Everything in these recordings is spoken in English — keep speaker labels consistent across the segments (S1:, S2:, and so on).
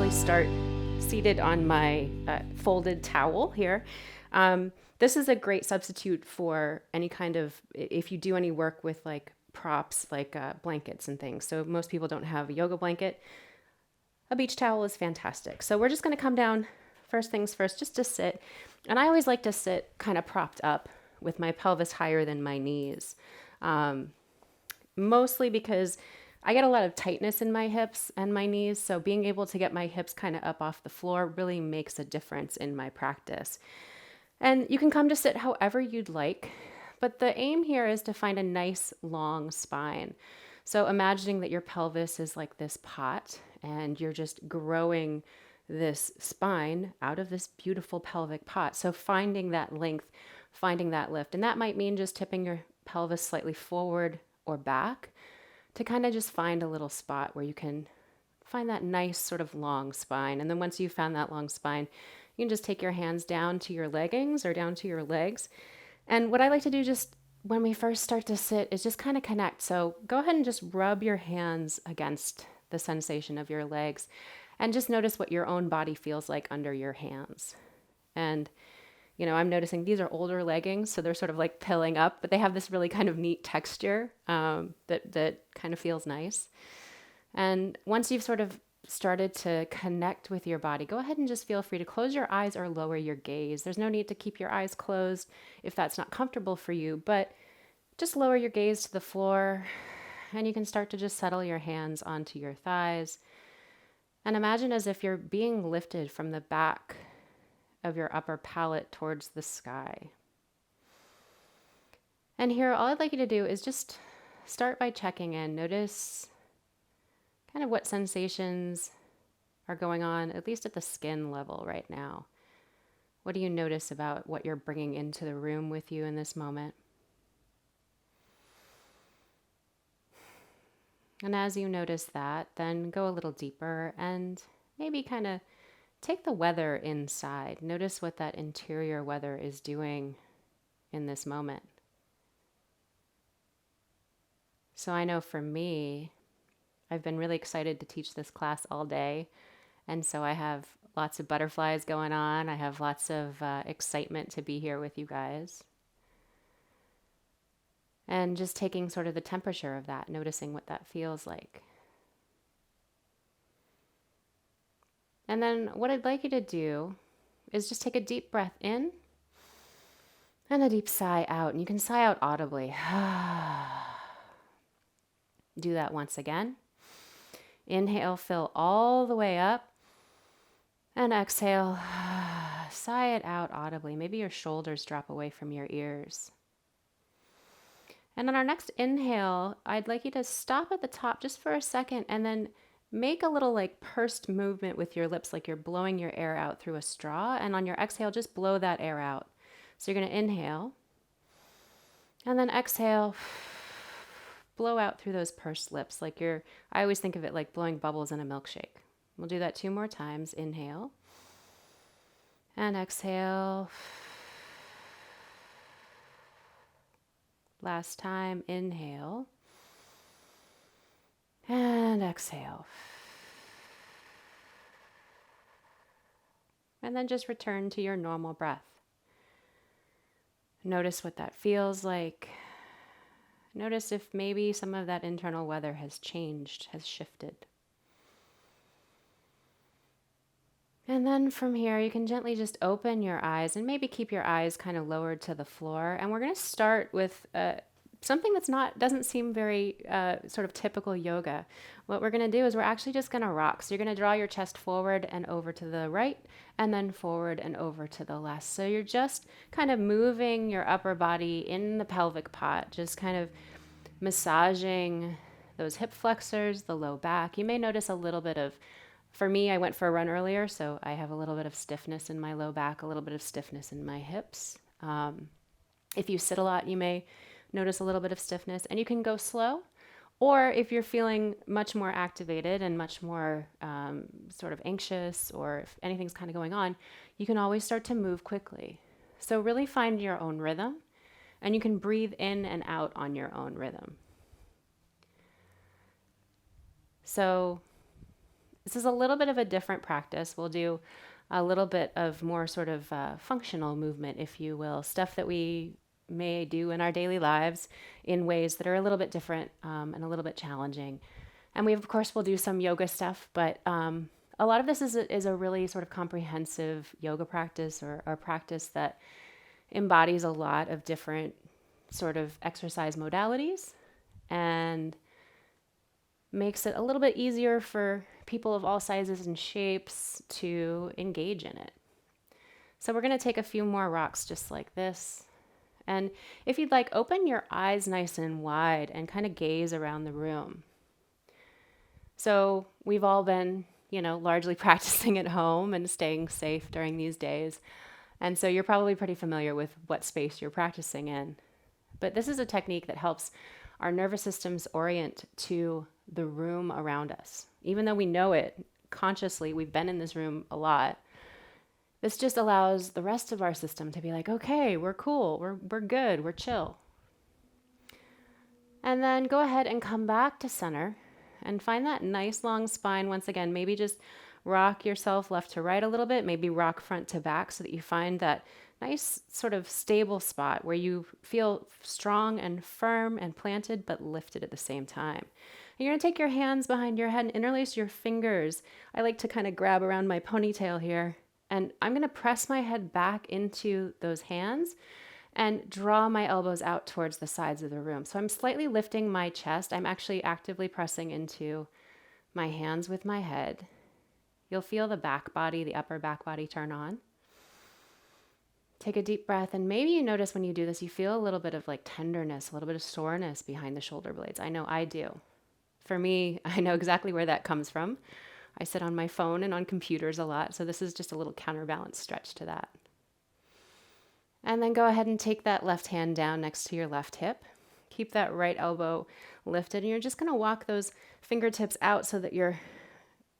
S1: actually start seated on my folded towel here. This is a great substitute for any kind of, if you do any work with like props, like blankets and things. So most people don't have a yoga blanket. A beach towel is fantastic. So we're just going to come down, first things first, just to sit. And I always like to sit kind of propped up with my pelvis higher than my knees. Mostly because I get a lot of tightness in my hips and my knees. So being able to get my hips kind of up off the floor really makes a difference in my practice. And you can come to sit however you'd like, but the aim here is to find a nice long spine. So imagining that your pelvis is like this pot and you're just growing this spine out of this beautiful pelvic pot. So finding that length, finding that lift. And that might mean just tipping your pelvis slightly forward or back to kind of just find a little spot where you can find that nice sort of long spine. And then once you've found that long spine, you can just take your hands down to your leggings or down to your legs. And what I like to do just when we first start to sit is just kind of connect. So go ahead and just rub your hands against the sensation of your legs and just notice what your own body feels like under your hands. And you know, I'm noticing these are older leggings, so they're sort of like pilling up, but they have this really kind of neat texture that kind of feels nice. And once you've sort of started to connect with your body, go ahead and just feel free to close your eyes or lower your gaze. There's no need to keep your eyes closed if that's not comfortable for you, but just lower your gaze to the floor and you can start to just settle your hands onto your thighs. And imagine as if you're being lifted from the back of your upper palate towards the sky. And here, all I'd like you to do is just start by checking in. Notice kind of what sensations are going on, at least at the skin level right now. What do you notice about what you're bringing into the room with you in this moment? And as you notice that, then go a little deeper and maybe kind of take the weather inside. Notice what that interior weather is doing in this moment. So I know for me, I've been really excited to teach this class all day. And so I have lots of butterflies going on. I have lots of excitement to be here with you guys. And just taking sort of the temperature of that, noticing what that feels like. And then what I'd like you to do is just take a deep breath in and a deep sigh out. And you can sigh out audibly. Do that once again. Inhale, fill all the way up. And exhale, sigh it out audibly. Maybe your shoulders drop away from your ears. And on our next inhale, I'd like you to stop at the top just for a second and then make a little like pursed movement with your lips, like you're blowing your air out through a straw. And on your exhale, just blow that air out. So you're going to inhale and then exhale, blow out through those pursed lips. Like I always think of it like blowing bubbles in a milkshake. We'll do that 2 more times. Inhale and exhale. Last time, inhale and exhale. And then just return to your normal breath. Notice what that feels like. Notice if maybe some of that internal weather has changed, has shifted. And then from here, you can gently just open your eyes and maybe keep your eyes kind of lowered to the floor. And we're going to start with something doesn't seem very sort of typical yoga. What we're going to do is we're actually just going to rock. So you're going to draw your chest forward and over to the right and then forward and over to the left. So you're just kind of moving your upper body in the pelvic pot, just kind of massaging those hip flexors, the low back. You may notice a little bit of, for me, I went for a run earlier, so I have a little bit of stiffness in my low back, a little bit of stiffness in my hips. If you sit a lot, you may notice a little bit of stiffness, and you can go slow. Or if you're feeling much more activated and much more sort of anxious, or if anything's kind of going on, you can always start to move quickly. So really find your own rhythm, and you can breathe in and out on your own rhythm. So This is a little bit of a different practice. We'll do a little bit of more sort of functional movement, if you will, stuff that we may do in our daily lives in ways that are a little bit different and a little bit challenging. And we, of course, will do some yoga stuff, but a lot of this is a really sort of comprehensive yoga practice or practice that embodies a lot of different sort of exercise modalities and makes it a little bit easier for people of all sizes and shapes to engage in it. So we're going to take a few more rocks just like this. And if you'd like, open your eyes nice and wide and kind of gaze around the room. So we've all been, largely practicing at home and staying safe during these days. And so you're probably pretty familiar with what space you're practicing in. But this is a technique that helps our nervous systems orient to the room around us. Even though we know it consciously, we've been in this room a lot. This just allows the rest of our system to be like, okay, we're cool, we're good, we're chill. And then go ahead and come back to center and find that nice long spine once again. Maybe just rock yourself left to right a little bit, maybe rock front to back so that you find that nice sort of stable spot where you feel strong and firm and planted but lifted at the same time. And you're going to take your hands behind your head and interlace your fingers. I like to kind of grab around my ponytail here, and I'm going to press my head back into those hands and draw my elbows out towards the sides of the room. So I'm slightly lifting my chest. I'm actually actively pressing into my hands with my head. You'll feel the back body, the upper back body turn on. Take a deep breath, and maybe you notice when you do this, you feel a little bit of like tenderness, a little bit of soreness behind the shoulder blades. I know I do. For me, I know exactly where that comes from. I sit on my phone and on computers a lot, so this is just a little counterbalance stretch to that. And then go ahead and take that left hand down next to your left hip. Keep that right elbow lifted, and you're just going to walk those fingertips out so that your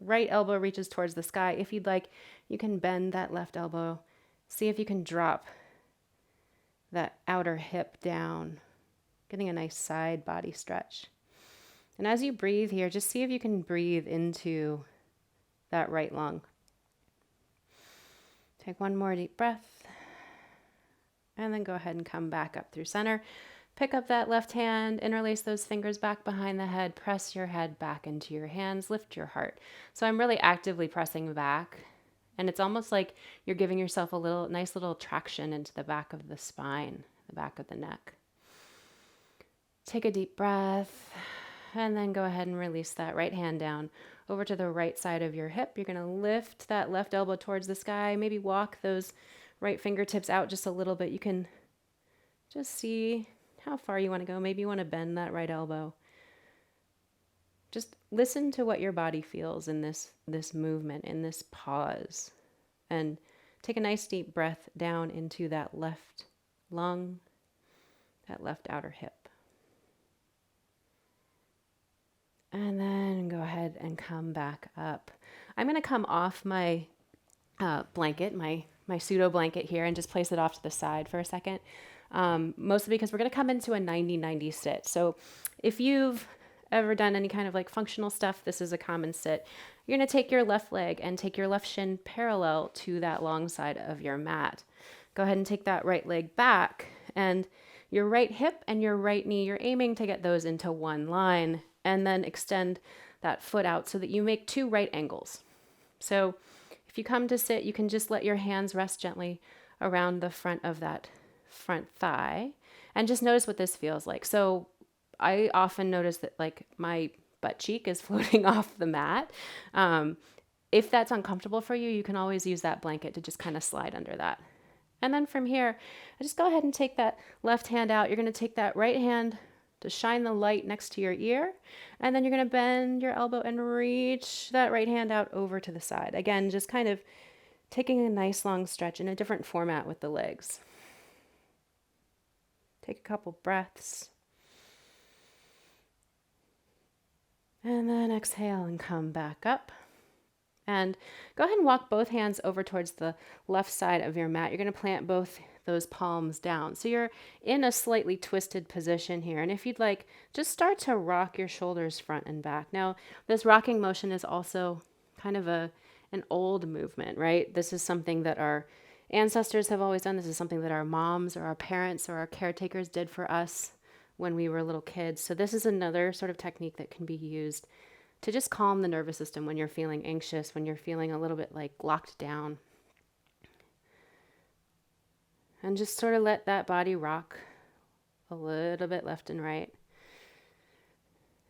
S1: right elbow reaches towards the sky. If you'd like, you can bend that left elbow. See if you can drop that outer hip down, getting a nice side body stretch. And as you breathe here, just see if you can breathe into that right lung. Take one more deep breath, and then go ahead and come back up through center. Pick up that left hand, interlace those fingers back behind the head, press your head back into your hands, lift your heart. So I'm really actively pressing back. And it's almost like you're giving yourself a nice little traction into the back of the spine, the back of the neck. Take a deep breath, and then go ahead and release that right hand down over to the right side of your hip. You're going to lift that left elbow towards the sky. Maybe walk those right fingertips out just a little bit. You can just see how far you want to go. Maybe you want to bend that right elbow. Just listen to what your body feels in this movement, in this pause. And take a nice deep breath down into that left lung, that left outer hip. And then go ahead and come back up. I'm going to come off my blanket, my pseudo blanket here, and just place it off to the side for a second. Mostly because we're going to come into a 90-90 sit. So if you've ever done any kind of like functional stuff, this is a common sit. You're going to take your left leg and take your left shin parallel to that long side of your mat. Go ahead and take that right leg back, and your right hip and your right knee, you're aiming to get those into one line, and then extend that foot out so that you make two right angles. So if you come to sit, you can just let your hands rest gently around the front of that front thigh and just notice what this feels like. So I often notice that like my butt cheek is floating off the mat. If that's uncomfortable for you, you can always use that blanket to just kind of slide under that. And then from here, just go ahead and take that left hand out. You're going to take that right hand to shine the light next to your ear. And then you're going to bend your elbow and reach that right hand out over to the side. Again, just kind of taking a nice long stretch in a different format with the legs. Take a couple breaths. And then exhale and come back up. And go ahead and walk both hands over towards the left side of your mat. You're going to plant both those palms down. So you're in a slightly twisted position here. And if you'd like, just start to rock your shoulders front and back. Now, this rocking motion is also kind of an old movement, right? This is something that our ancestors have always done. This is something that our moms or our parents or our caretakers did for us when we were little kids. So this is another sort of technique that can be used to just calm the nervous system when you're feeling anxious, when you're feeling a little bit like locked down. And just sort of let that body rock a little bit left and right.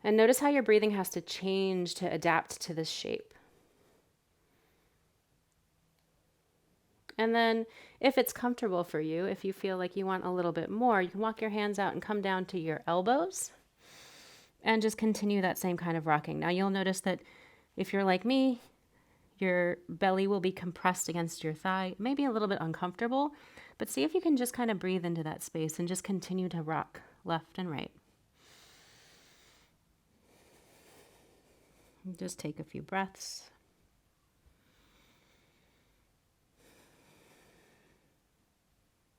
S1: And notice how your breathing has to change to adapt to this shape. And then if it's comfortable for you, if you feel like you want a little bit more, you can walk your hands out and come down to your elbows and just continue that same kind of rocking. Now you'll notice that if you're like me, your belly will be compressed against your thigh, maybe a little bit uncomfortable, but see if you can just kind of breathe into that space and just continue to rock left and right. Just take a few breaths.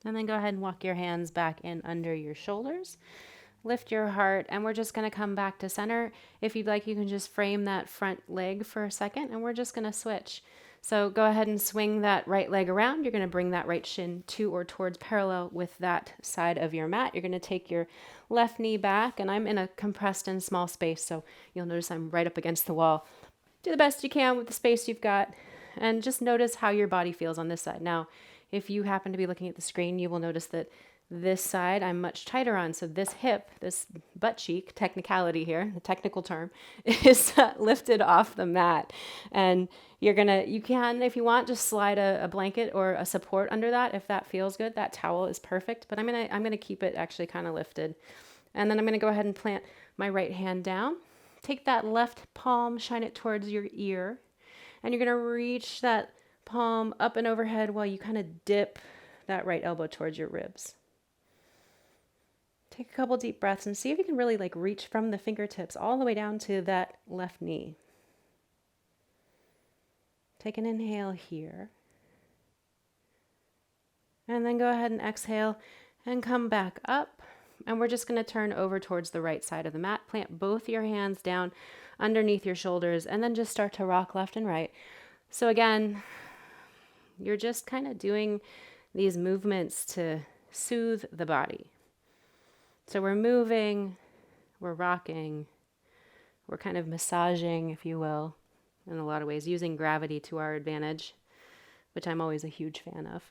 S1: And then go ahead and walk your hands back in under your shoulders. Lift your heart, and we're just going to come back to center. If you'd like, you can just frame that front leg for a second, and we're just going to switch. So go ahead and swing that right leg around. You're going to bring that right shin to or towards parallel with that side of your mat. You're going to take your left knee back, and I'm in a compressed and small space, so you'll notice I'm right up against the wall. Do the best you can with the space you've got, and just notice how your body feels on this side. Now, if you happen to be looking at the screen, you will notice that this side I'm much tighter on. So this hip, this butt cheek, technicality here, the technical term, is lifted off the mat. And you can, if you want, just slide a blanket or a support under that if that feels good. That towel is perfect, but I'm gonna keep it actually kind of lifted. And then I'm gonna go ahead and plant my right hand down. Take that left palm, shine it towards your ear, and you're gonna reach that palm up and overhead while you kind of dip that right elbow towards your ribs. Take a couple deep breaths and see if you can really reach from the fingertips all the way down to that left knee. Take an inhale here. And then go ahead and exhale and come back up. And we're just going to turn over towards the right side of the mat. Plant both your hands down underneath your shoulders and then just start to rock left and right. So again, you're just kind of doing these movements to soothe the body. So we're moving, we're rocking, we're kind of massaging, if you will, in a lot of ways, using gravity to our advantage, which I'm always a huge fan of.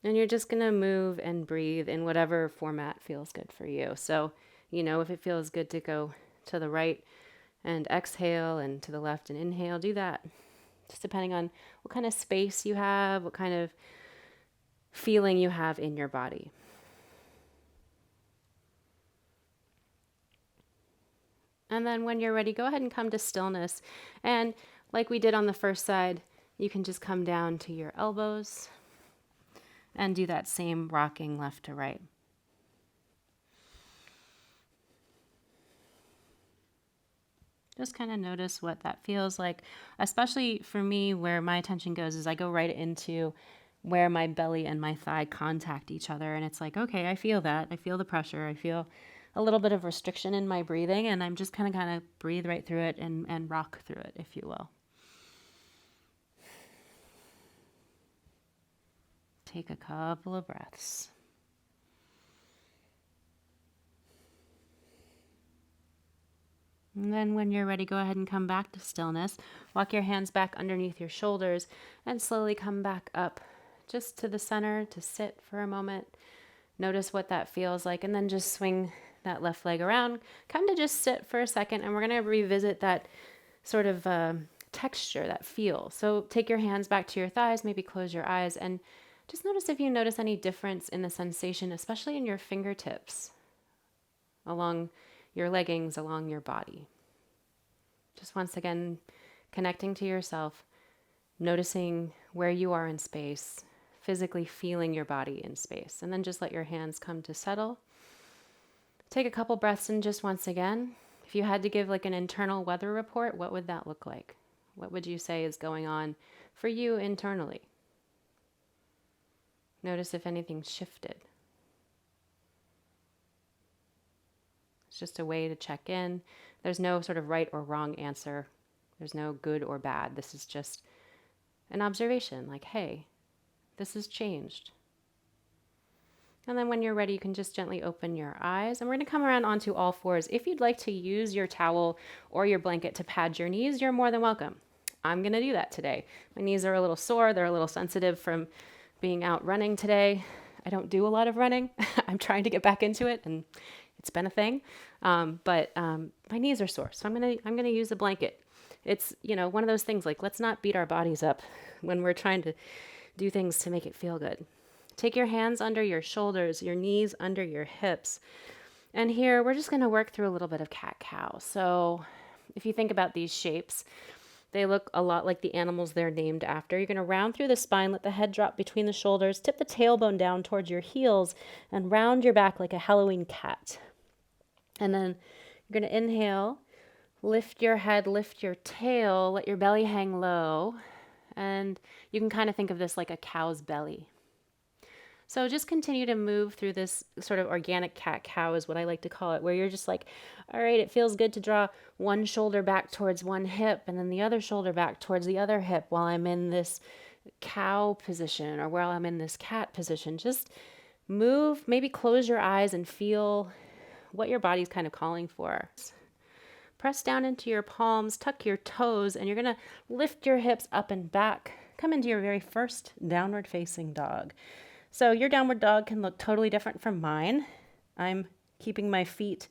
S1: And you're just going to move and breathe in whatever format feels good for you. So, if it feels good to go to the right and exhale and to the left and inhale, do that. Just depending on what kind of space you have, what kind of feeling you have in your body. And then when you're ready, go ahead and come to stillness. And like we did on the first side, you can just come down to your elbows and do that same rocking left to right. Just kind of notice what that feels like, especially for me, where my attention goes is I go right into where my belly and my thigh contact each other. And it's like, okay, I feel that. I feel the pressure. I feel a little bit of restriction in my breathing. And I'm just kind of breathe right through it and rock through it, if you will. Take a couple of breaths. And then when you're ready, go ahead and come back to stillness. Walk your hands back underneath your shoulders and slowly come back up just to the center to sit for a moment. Notice what that feels like, and then just swing that left leg around. Come to just sit for a second, and we're going to revisit that sort of texture, that feel. So take your hands back to your thighs, maybe close your eyes, and just notice if you notice any difference in the sensation, especially in your fingertips, along your leggings, along your body. Just once again, connecting to yourself, noticing where you are in space, physically feeling your body in space. And then just let your hands come to settle. Take a couple breaths in just once again. If you had to give an internal weather report, what would that look like? What would you say is going on for you internally? Notice if anything's shifted. It's just a way to check in. There's no sort of right or wrong answer. There's no good or bad. This is just an observation, like, hey, this has changed. And then when you're ready, you can just gently open your eyes. And we're going to come around onto all fours. If you'd like to use your towel or your blanket to pad your knees, you're more than welcome. I'm going to do that today. My knees are a little sore. They're a little sensitive from being out running today. I don't do a lot of running. I'm trying to get back into it, and it's been a thing. But my knees are sore, so I'm gonna use a blanket. It's, one of those things, like, let's not beat our bodies up when we're trying to do things to make it feel good. Take your hands under your shoulders, your knees under your hips. And here we're just going to work through a little bit of cat-cow. So if you think about these shapes, they look a lot like the animals they're named after. You're going to round through the spine, let the head drop between the shoulders, tip the tailbone down towards your heels, and round your back like a Halloween cat. And then you're going to inhale, lift your head, lift your tail, let your belly hang low. And you can kind of think of this like a cow's belly. So just continue to move through this sort of organic cat-cow is what I like to call it, where you're just like, all right, it feels good to draw one shoulder back towards one hip and then the other shoulder back towards the other hip while I'm in this cow position or while I'm in this cat position. Just move, maybe close your eyes and feel what your body's kind of calling for. Press down into your palms, tuck your toes, and you're going to lift your hips up and back. Come into your very first downward facing dog. So your downward dog can look totally different from mine. I'm keeping my feet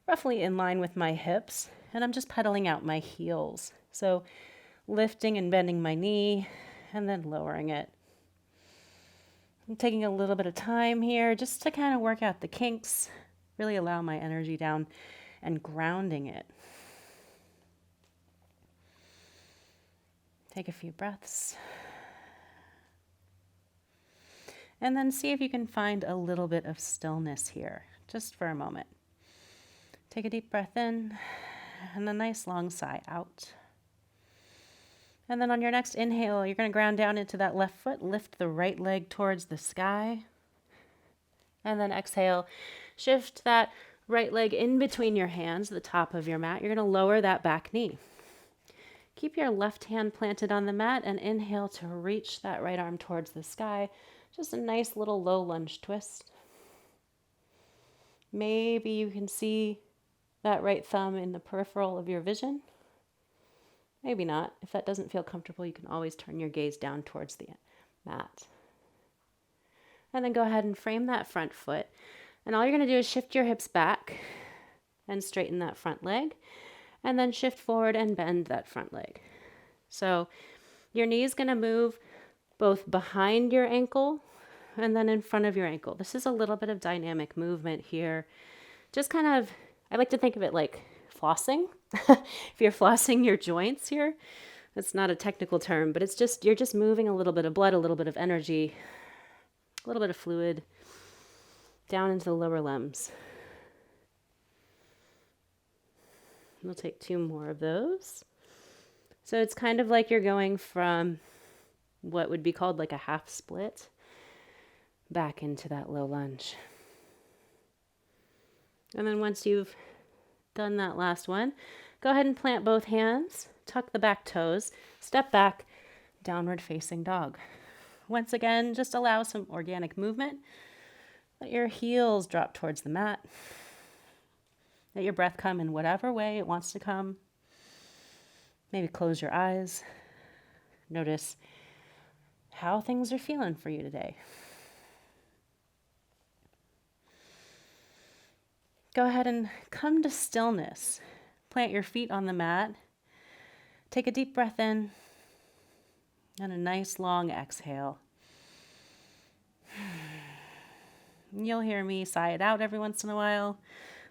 S1: roughly in line with my hips, and I'm just pedaling out my heels. So lifting and bending my knee, and then lowering it. I'm taking a little bit of time here just to kind of work out the kinks, really allow my energy down, and grounding it. Take a few breaths. And then see if you can find a little bit of stillness here, just for a moment. Take a deep breath in and a nice long sigh out. And then on your next inhale, you're going to ground down into that left foot, lift the right leg towards the sky. And then exhale, shift that right leg in between your hands, the top of your mat. You're going to lower that back knee. Keep your left hand planted on the mat and inhale to reach that right arm towards the sky. Just a nice little low lunge twist. Maybe you can see that right thumb in the peripheral of your vision. Maybe not. If that doesn't feel comfortable, you can always turn your gaze down towards the mat. And then go ahead and frame that front foot. And all you're going to do is shift your hips back and straighten that front leg. And then shift forward and bend that front leg. So your knee is going to move both behind your ankle and then in front of your ankle. This is a little bit of dynamic movement here. Just kind of, I like to think of it like flossing. If you're flossing your joints here, that's not a technical term, but it's just, you're just moving a little bit of blood, a little bit of energy, a little bit of fluid down into the lower limbs. We'll take 2 more of those. So it's kind of like you're going from what would be called like a half split back into that low lunge. And then once you've done that last one, go ahead and plant both hands, tuck the back toes, step back, downward facing dog. Once again, just allow some organic movement. Let your heels drop towards the mat. Let your breath come in whatever way it wants to come. Maybe close your eyes. Notice how things are feeling for you today. Go ahead and come to stillness. Plant your feet on the mat. Take a deep breath in and a nice long exhale. You'll hear me sigh it out every once in a while.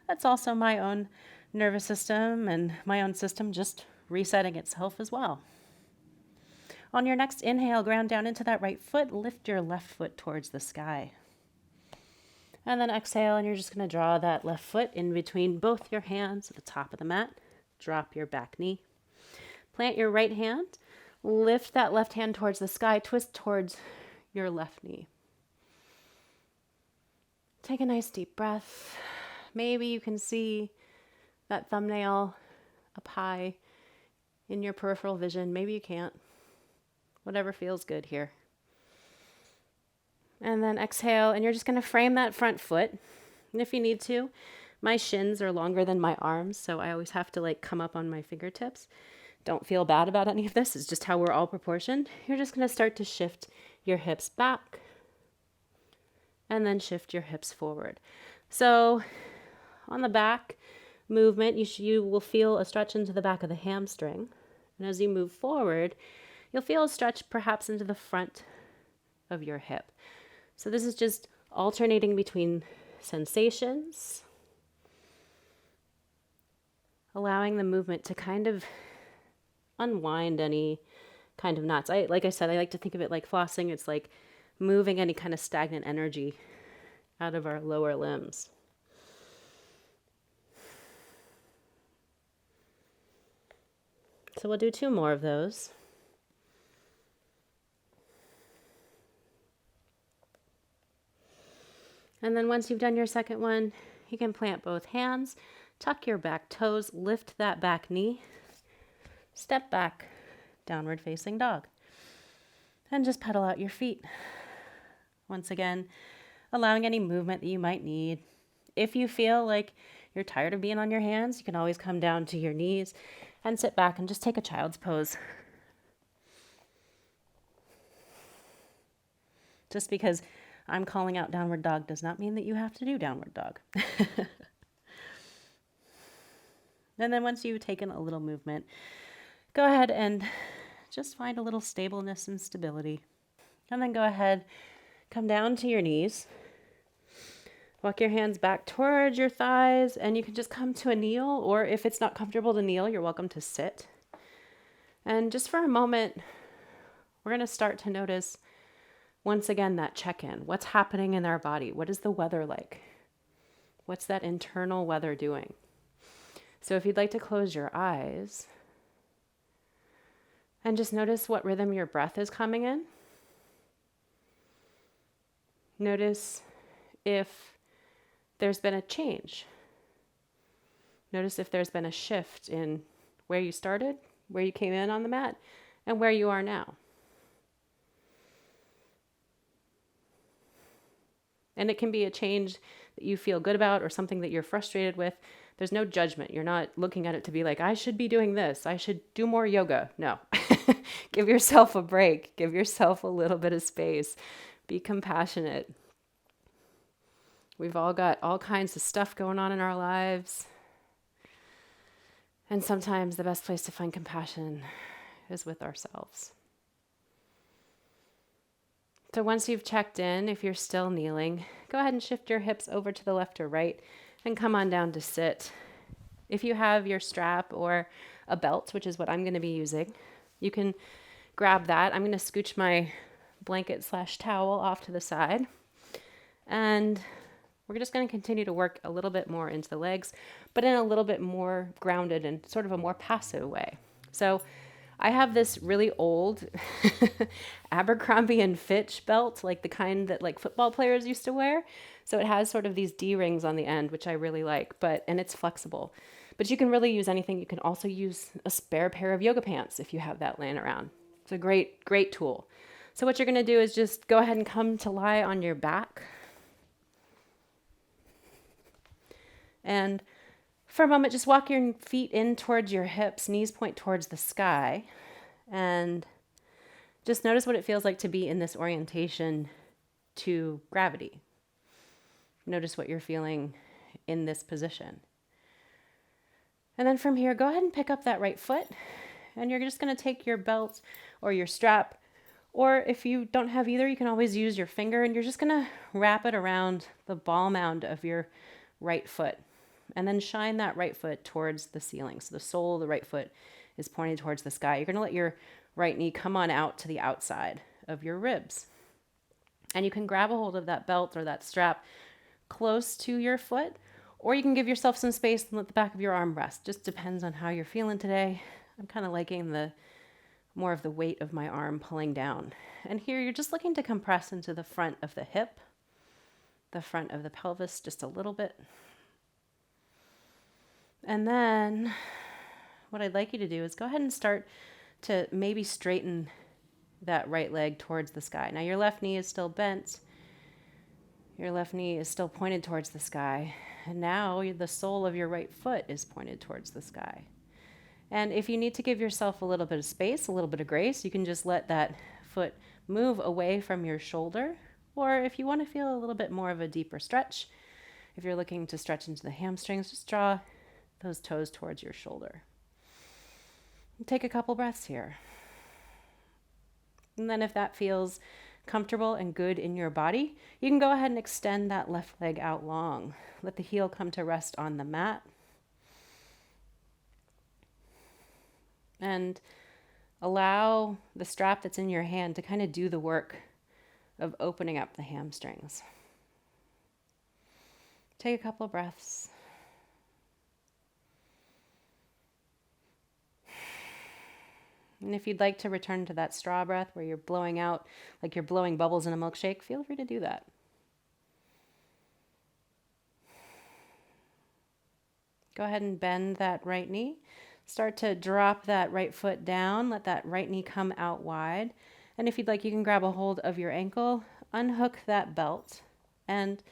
S1: That's also my own nervous system and my own system just resetting itself as well. On your next inhale, ground down into that right foot. Lift your left foot towards the sky. And then exhale, and you're just going to draw that left foot in between both your hands at the top of the mat. Drop your back knee. Plant your right hand. Lift that left hand towards the sky. Twist towards your left knee. Take a nice deep breath. Maybe you can see that thumbnail up high in your peripheral vision. Maybe you can't. Whatever feels good here. And then exhale, and you're just going to frame that front foot. And if you need to, my shins are longer than my arms, so I always have to like come up on my fingertips. Don't feel bad about any of this. It's just how we're all proportioned. You're just going to start to shift your hips back and then shift your hips forward. So on the back movement, you will feel a stretch into the back of the hamstring. And as you move forward, you'll feel a stretch perhaps into the front of your hip. So this is just alternating between sensations, allowing the movement to kind of unwind any kind of knots. Like I said, I like to think of it like flossing. It's like moving any kind of stagnant energy out of our lower limbs. So we'll do 2 more of those. And then once you've done your second one, you can plant both hands, tuck your back toes, lift that back knee, step back, downward facing dog. And just pedal out your feet. Once again, allowing any movement that you might need. If you feel like you're tired of being on your hands, you can always come down to your knees and sit back and just take a child's pose. Just because I'm calling out downward dog does not mean that you have to do downward dog. And then once you've taken a little movement, go ahead and just find a little stableness and stability. And then go ahead, come down to your knees. Walk your hands back towards your thighs, and you can just come to a kneel, or if it's not comfortable to kneel, you're welcome to sit. And just for a moment, we're going to start to notice once again, that check-in. What's happening in our body? What is the weather like? What's that internal weather doing? So if you'd like to close your eyes and just notice what rhythm your breath is coming in. Notice if there's been a change. Notice if there's been a shift in where you started, where you came in on the mat, and where you are now. And it can be a change that you feel good about or something that you're frustrated with. There's no judgment. You're not looking at it to be like, I should be doing this. I should do more yoga. No. Give yourself a break. Give yourself a little bit of space. Be compassionate. We've all got all kinds of stuff going on in our lives. And sometimes the best place to find compassion is with ourselves. So once you've checked in, if you're still kneeling, go ahead and shift your hips over to the left or right and come on down to sit. If you have your strap or a belt, which is what I'm going to be using, you can grab that. I'm going to scooch my blanket/towel off to the side. And we're just going to continue to work a little bit more into the legs, but in a little bit more grounded and sort of a more passive way. So I have this really old Abercrombie and Fitch belt, like the kind that like football players used to wear. So it has sort of these D-rings on the end, which I really like, and it's flexible. But you can really use anything. You can also use a spare pair of yoga pants if you have that laying around. It's a great, great tool. So what you're going to do is just go ahead and come to lie on your back. And for a moment, just walk your feet in towards your hips, knees point towards the sky, and just notice what it feels like to be in this orientation to gravity. Notice what you're feeling in this position. And then from here, go ahead and pick up that right foot, and you're just going to take your belt or your strap, or if you don't have either, you can always use your finger, and you're just going to wrap it around the ball mound of your right foot. And then shine that right foot towards the ceiling. So the sole of the right foot is pointing towards the sky. You're going to let your right knee come on out to the outside of your ribs. And you can grab a hold of that belt or that strap close to your foot, or you can give yourself some space and let the back of your arm rest. Just depends on how you're feeling today. I'm kind of liking more of the weight of my arm pulling down. And here you're just looking to compress into the front of the hip, the front of the pelvis just a little bit. And then what I'd like you to do is go ahead and start to maybe straighten that right leg towards the sky. Now your left knee is still bent. Your left knee is still pointed towards the sky. And now the sole of your right foot is pointed towards the sky. And if you need to give yourself a little bit of space, a little bit of grace, you can just let that foot move away from your shoulder. Or if you want to feel a little bit more of a deeper stretch, if you're looking to stretch into the hamstrings, just draw those toes towards your shoulder. Take a couple breaths here. And then if that feels comfortable and good in your body, you can go ahead and extend that left leg out long. Let the heel come to rest on the mat. And allow the strap that's in your hand to kind of do the work of opening up the hamstrings. Take a couple breaths. And if you'd like to return to that straw breath where you're blowing out like you're blowing bubbles in a milkshake, feel free to do that. Go ahead and bend that right knee. Start to drop that right foot down. Let that right knee come out wide. And if you'd like, you can grab a hold of your ankle, unhook that belt, and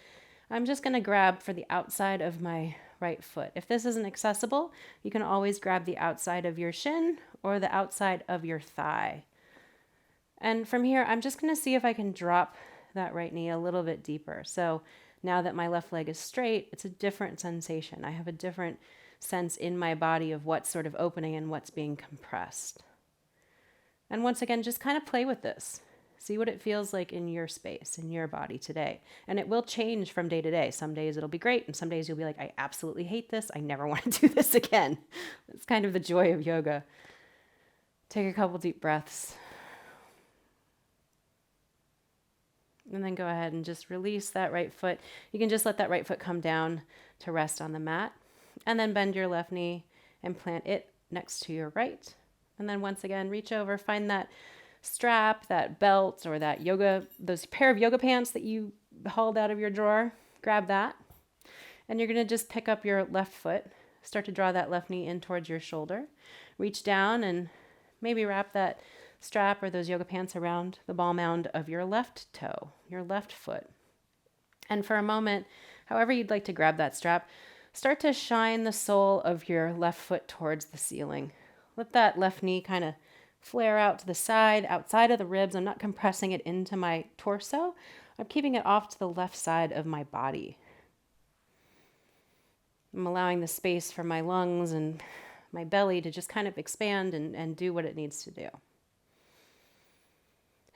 S1: I'm just going to grab for the outside of my right foot. If this isn't accessible, you can always grab the outside of your shin or the outside of your thigh. And from here, I'm just going to see if I can drop that right knee a little bit deeper. So now that my left leg is straight, it's a different sensation. I have a different sense in my body of what's sort of opening and what's being compressed. And once again, just kind of play with this. See what it feels like in your space, in your body today. And it will change from day to day. Some days it'll be great, and some days you'll be like, I absolutely hate this. I never want to do this again. It's kind of the joy of yoga. Take a couple deep breaths. And then go ahead and just release that right foot. You can just let that right foot come down to rest on the mat. And then bend your left knee and plant it next to your right. And then once again, reach over, find that strap, that belt, or that those pair of yoga pants that you hauled out of your drawer. Grab that. And you're going to just pick up your left foot. Start to draw that left knee in towards your shoulder. Reach down and maybe wrap that strap or those yoga pants around the ball mound of your left toe, your left foot. And for a moment, however you'd like to grab that strap, start to shine the sole of your left foot towards the ceiling. Let that left knee kind of flare out to the side, outside of the ribs. I'm not compressing it into my torso. I'm keeping it off to the left side of my body. I'm allowing the space for my lungs and my belly to just kind of expand and do what it needs to do.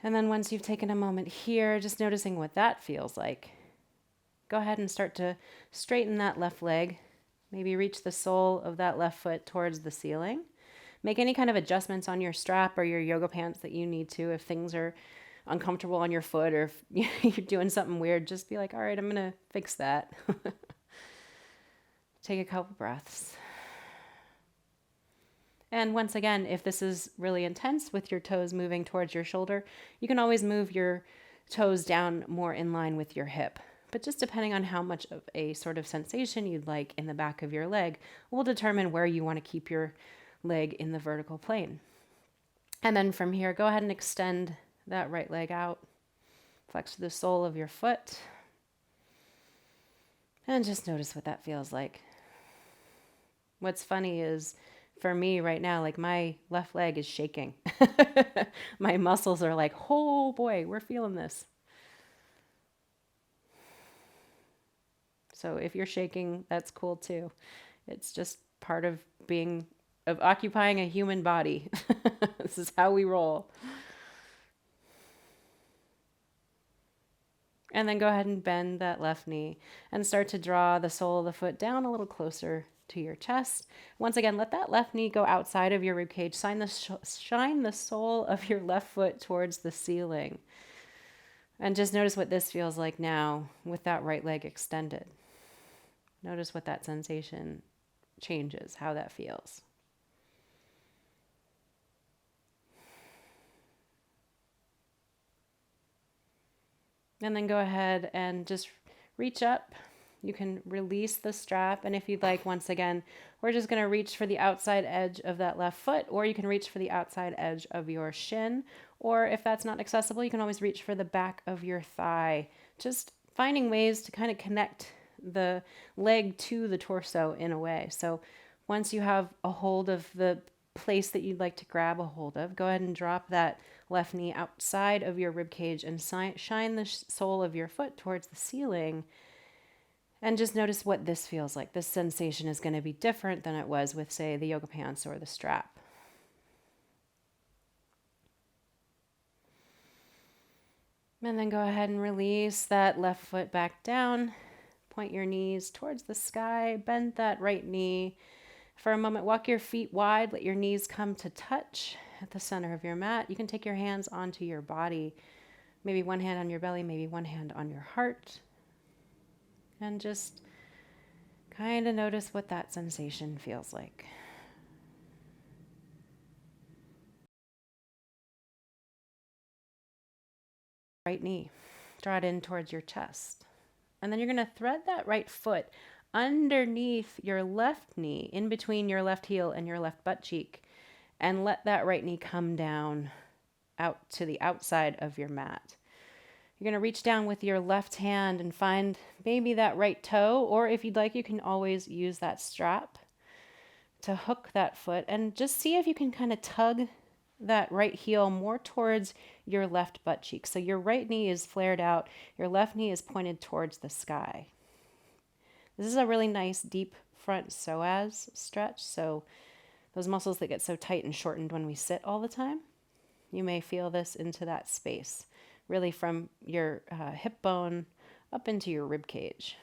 S1: And then once you've taken a moment here, just noticing what that feels like, go ahead and start to straighten that left leg. Maybe reach the sole of that left foot towards the ceiling. Make any kind of adjustments on your strap or your yoga pants that you need to. If things are uncomfortable on your foot or if you're doing something weird, just be like, all right, I'm going to fix that. Take a couple breaths. And once again, if this is really intense with your toes moving towards your shoulder, you can always move your toes down more in line with your hip. But just depending on how much of a sort of sensation you'd like in the back of your leg will determine where you want to keep your leg in the vertical plane. And then from here, go ahead and extend that right leg out. Flex the sole of your foot. And just notice what that feels like. What's funny is for me right now, like my left leg is shaking. My muscles are like, oh boy, we're feeling this. So if you're shaking, that's cool too. It's just part of occupying a human body. This is how we roll. And then go ahead and bend that left knee and start to draw the sole of the foot down a little closer to your chest. Once again, let that left knee go outside of your ribcage. Shine the sole of your left foot towards the ceiling. And just notice what this feels like now with that right leg extended. Notice what that sensation changes, how that feels. And then go ahead and just reach up You can release the strap, and if you'd like, once again, we're just going to reach for the outside edge of that left foot, or you can reach for the outside edge of your shin, or if that's not accessible, you can always reach for the back of your thigh. Just finding ways to kind of connect the leg to the torso in a way. So once you have a hold of the place that you'd like to grab a hold of, go ahead and drop that left knee outside of your rib cage and shine the sole of your foot towards the ceiling. And just notice what this feels like. This sensation is going to be different than it was with, say, the yoga pants or the strap. And then go ahead and release that left foot back down. Point your knees towards the sky. Bend that right knee. For a moment, walk your feet wide. Let your knees come to touch at the center of your mat. You can take your hands onto your body. Maybe one hand on your belly, maybe one hand on your heart. And just kind of notice what that sensation feels like. Right knee, draw it in towards your chest. And then you're going to thread that right foot underneath your left knee, in between your left heel and your left butt cheek, and let that right knee come down out to the outside of your mat. You're going to reach down with your left hand and find maybe that right toe, or if you'd like, you can always use that strap to hook that foot, and just see if you can kind of tug that right heel more towards your left butt cheek. So your right knee is flared out, your left knee is pointed towards the sky. This is a really nice deep front psoas stretch, so those muscles that get so tight and shortened when we sit all the time, you may feel this into that space, really from your hip bone up into your rib cage.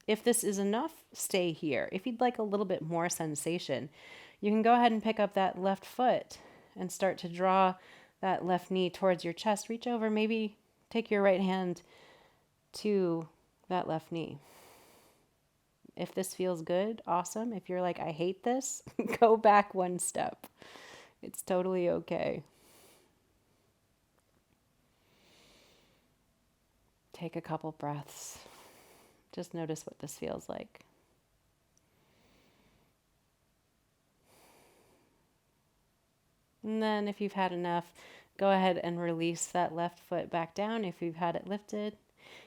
S1: If this is enough, stay here. If you'd like a little bit more sensation, you can go ahead and pick up that left foot and start to draw that left knee towards your chest. Reach over, maybe take your right hand to that left knee. If this feels good, awesome. If you're like, I hate this, go back one step. It's totally okay. Take a couple breaths. Just notice what this feels like. And then if you've had enough, go ahead and release that left foot back down if you've had it lifted.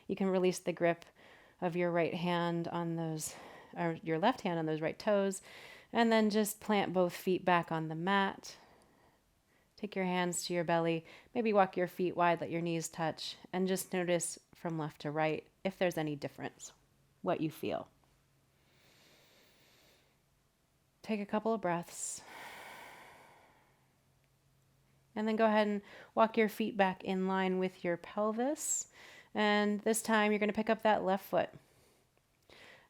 S1: You can release the grip of your right hand on those, or your left hand on those right toes, and then just plant both feet back on the mat. Take your hands to your belly, maybe walk your feet wide, let your knees touch, and just notice from left to right if there's any difference, what you feel. Take a couple of breaths. And then go ahead and walk your feet back in line with your pelvis. And this time you're going to pick up that left foot.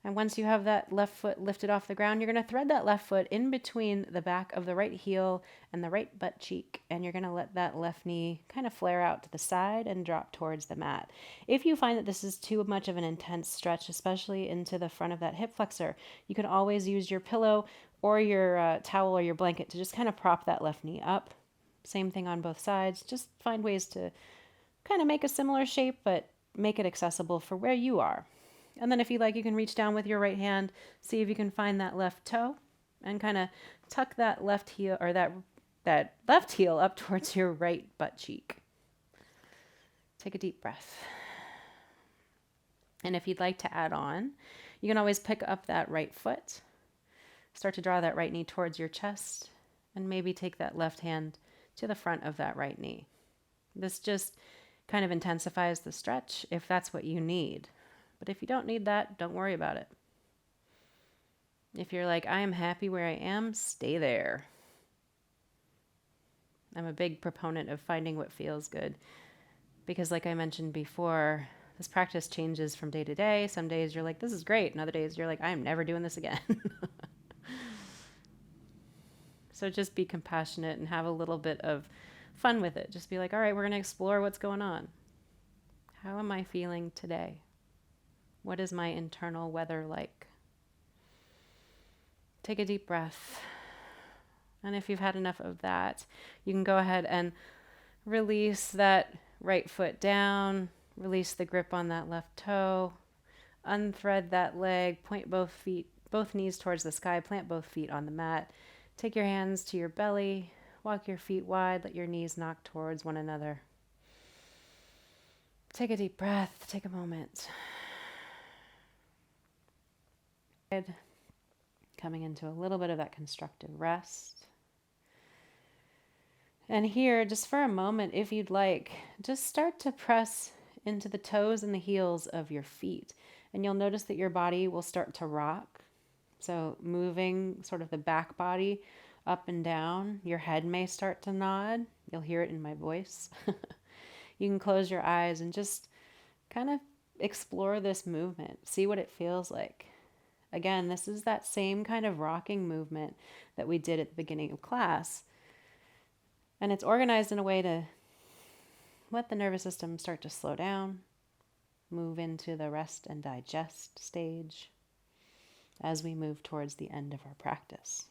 S1: And once you have that left foot lifted off the ground, you're going to thread that left foot in between the back of the right heel and the right butt cheek. And you're going to let that left knee kind of flare out to the side and drop towards the mat. If you find that this is too much of an intense stretch, especially into the front of that hip flexor, you can always use your pillow or your towel or your blanket to just kind of prop that left knee up. Same thing on both sides. Just find ways to kind of make a similar shape, but make it accessible for where you are. And then if you like, you can reach down with your right hand, see if you can find that left toe and kind of tuck that left heel or that left heel up towards your right butt cheek. Take a deep breath. And if you'd like to add on, you can always pick up that right foot, start to draw that right knee towards your chest, and maybe take that left hand to the front of that right knee. This just kind of intensifies the stretch if that's what you need. But if you don't need that, don't worry about it. If you're like, I am happy where I am, stay there. I'm a big proponent of finding what feels good because like I mentioned before, this practice changes from day to day. Some days you're like, this is great. And other days you're like, I'm never doing this again. So just be compassionate and have a little bit of fun with it. Just be like, all right, we're going to explore what's going on. How am I feeling today? What is my internal weather like? Take a deep breath. And if you've had enough of that, you can go ahead and release that right foot down, release the grip on that left toe, Unthread that leg, point both knees towards the sky, plant both feet on the mat. Take your hands to your belly, walk your feet wide, let your knees knock towards one another. Take a deep breath, take a moment. Coming into a little bit of that constructive rest. And here, just for a moment, if you'd like, just start to press into the toes and the heels of your feet. And you'll notice that your body will start to rock. So moving sort of the back body up and down. Your head may start to nod. You'll hear it in my voice. You can close your eyes and just kind of explore this movement. See what it feels like. Again, this is that same kind of rocking movement that we did at the beginning of class. And it's organized in a way to let the nervous system start to slow down, move into the rest and digest stage as we move towards the end of our practice.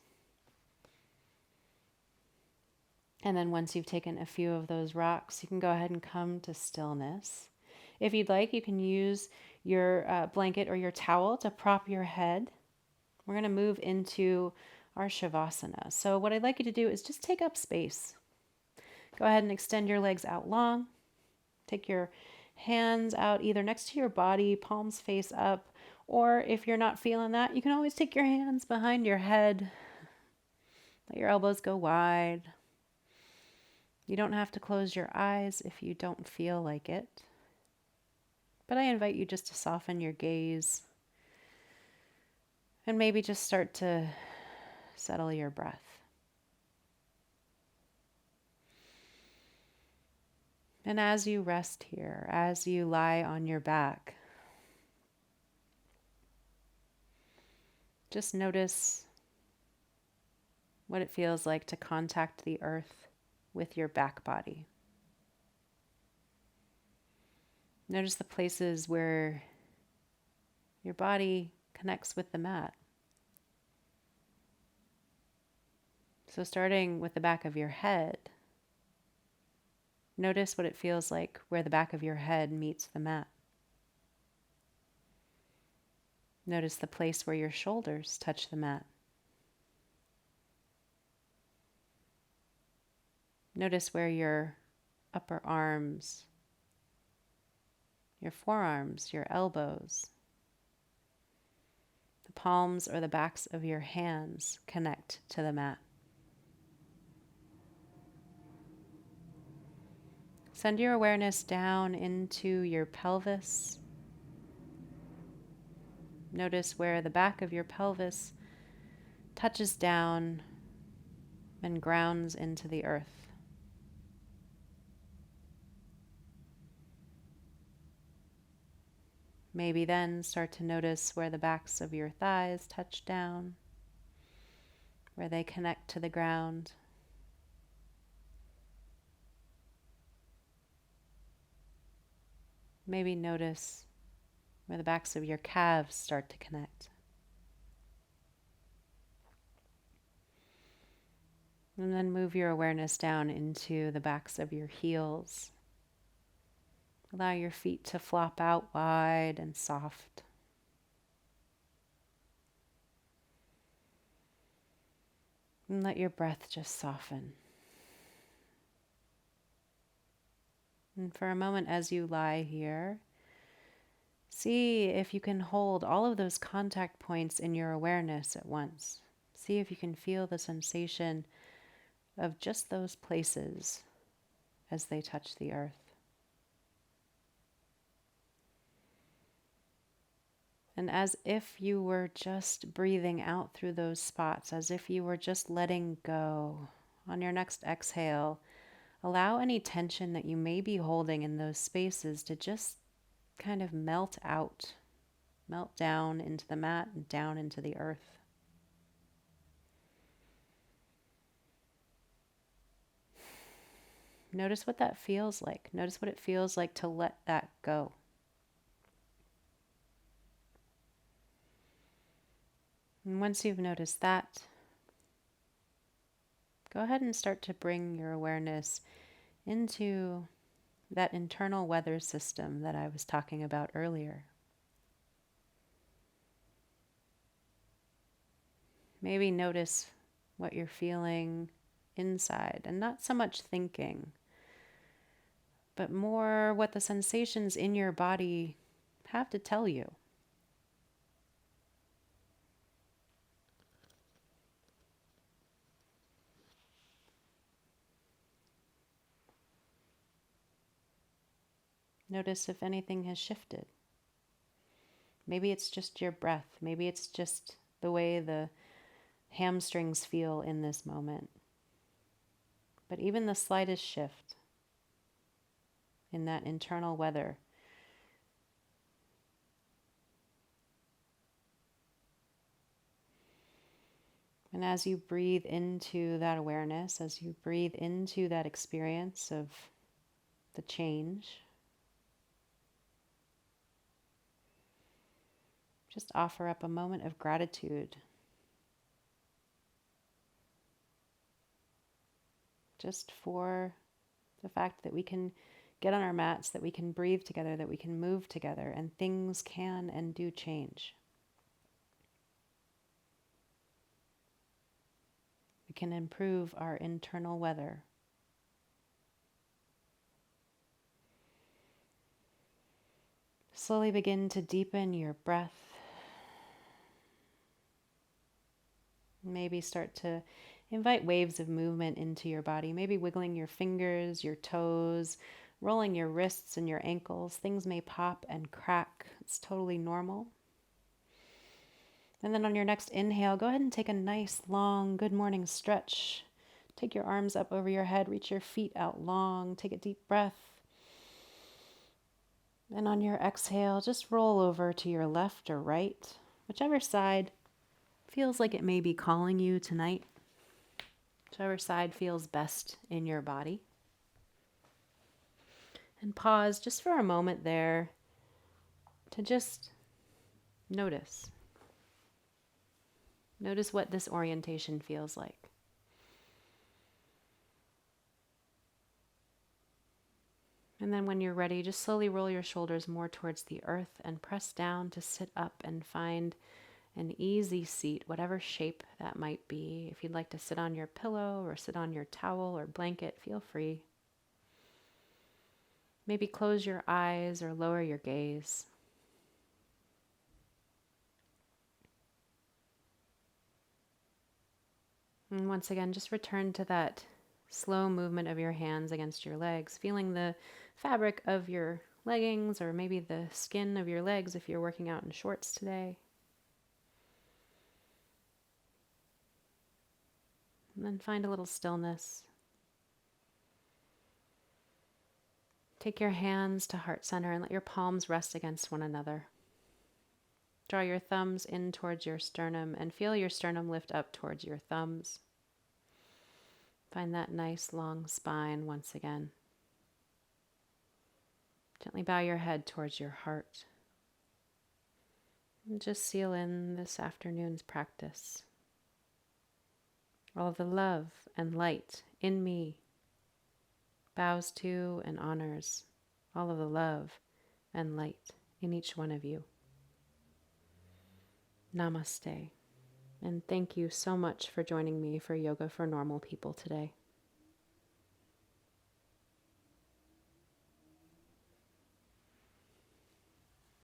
S1: And then once you've taken a few of those rocks, you can go ahead and come to stillness. If you'd like, you can use your blanket or your towel to prop your head. We're going to move into our Shavasana. So what I'd like you to do is just take up space. Go ahead and extend your legs out long. Take your hands out either next to your body, palms face up, or if you're not feeling that, you can always take your hands behind your head. Let your elbows go wide. You don't have to close your eyes if you don't feel like it. But I invite you just to soften your gaze and maybe just start to settle your breath. And as you rest here, as you lie on your back, just notice what it feels like to contact the earth with your back body. Notice the places where your body connects with the mat. So starting with the back of your head, notice what it feels like where the back of your head meets the mat. Notice the place where your shoulders touch the mat. Notice where your upper arms, your forearms, your elbows, the palms or the backs of your hands connect to the mat. Send your awareness down into your pelvis. Notice where the back of your pelvis touches down and grounds into the earth. Maybe then start to notice where the backs of your thighs touch down, where they connect to the ground. Maybe notice where the backs of your calves start to connect. And then move your awareness down into the backs of your heels. Allow your feet to flop out wide and soft. And let your breath just soften. And for a moment as you lie here, see if you can hold all of those contact points in your awareness at once. See if you can feel the sensation of just those places as they touch the earth. And as if you were just breathing out through those spots, as if you were just letting go, on your next exhale, allow any tension that you may be holding in those spaces to just kind of melt out, melt down into the mat and down into the earth. Notice what that feels like. Notice what it feels like to let that go. And once you've noticed that, go ahead and start to bring your awareness into that internal weather system that I was talking about earlier. Maybe notice what you're feeling inside, and not so much thinking, but more what the sensations in your body have to tell you. Notice if anything has shifted. Maybe it's just your breath. Maybe it's just the way the hamstrings feel in this moment. But even the slightest shift in that internal weather and as you breathe into that awareness, as you breathe into that experience of the change, just offer up a moment of gratitude. Just for the fact that we can get on our mats, that we can breathe together, that we can move together, and things can and do change. We can improve our internal weather. Slowly begin to deepen your breath. Maybe start to invite waves of movement into your body, maybe wiggling your fingers, your toes, rolling your wrists and your ankles. Things may pop and crack. It's totally normal. And then on your next inhale, go ahead and take a nice, long, good morning stretch. Take your arms up over your head, reach your feet out long, take a deep breath. And on your exhale, just roll over to your left or right, whichever side feels like it may be calling you tonight, whichever side feels best in your body. And pause just for a moment there to just notice. Notice what this orientation feels like. And then when you're ready, just slowly roll your shoulders more towards the earth and press down to sit up and find an easy seat, whatever shape that might be. If you'd like to sit on your pillow or sit on your towel or blanket, feel free. Maybe close your eyes or lower your gaze. And once again, just return to that slow movement of your hands against your legs, feeling the fabric of your leggings or maybe the skin of your legs if you're working out in shorts today. And then find a little stillness. Take your hands to heart center and let your palms rest against one another. Draw your thumbs in towards your sternum and feel your sternum lift up towards your thumbs. Find that nice long spine once again. Gently bow your head towards your heart. And just seal in this afternoon's practice. All of the love and light in me bows to and honors all of the love and light in each one of you. Namaste. And thank you so much for joining me for Yoga for Normal People today.